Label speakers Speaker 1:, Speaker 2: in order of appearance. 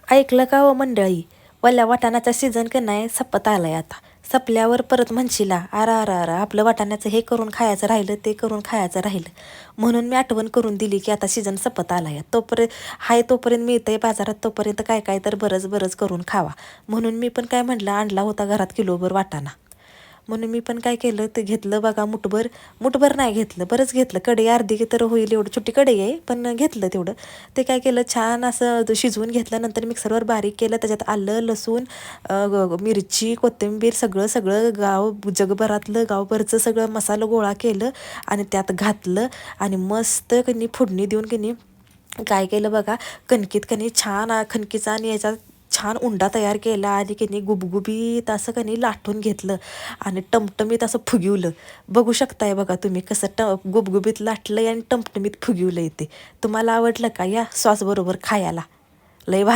Speaker 1: ऐकलं का हो मंडळी? वल्या वाटाण्याचा सीझन का नाही संपत आलाय आता. संपल्यावर परत म्हणशीला अरा अरा अरा आपलं वाटाण्याचं हे करून खायचं राहिलं ते करून खायचं राहिलं. म्हणून मी आठवण करून दिली की आता सीझन संपत आलाय. तोपर्यंत हाय तोपर्यंत मिळतंय बाजारात तोपर्यंत काय काय तर बरंच बरंच करून खावा. म्हणून मी पण काय म्हटलं आणला होता घरात किलोभर वाटाणा. म्हणून मी पण काय केलं ते घेतलं बघा मुठभर नाही घेतलं बरंच घेतलं. कढई अर्धी तर होईल एवढं छोटी कढई आहे पण घेतलं तेवढं. ते काय केलं छान असं शिजवून घेतलं नंतर मिक्सरवर बारीक केलं त्याच्यात आलं लसूण मिरची कोथिंबीर सगळं सगळं जगभरातलं गावभरचं सगळं मसाला गोळा केलं आणि त्यात घातलं आणि मस्त कणी फोडणी देऊन कणी काय केलं बघा कणकीत कणी छान खणकीचा आणि याचा छान उंडा तयार केला आणि कणी गुबगुबीत असं कणी लाटून घेतलं आणि टमटमीत असं फुगवलं. बघू शकताय बघा तुम्ही कसं गुबगुबीत लाटलंय आणि टमटमीत फुगवलंय ते. तुम्हाला आवडलं का? या सॉस बरोबर खायला लय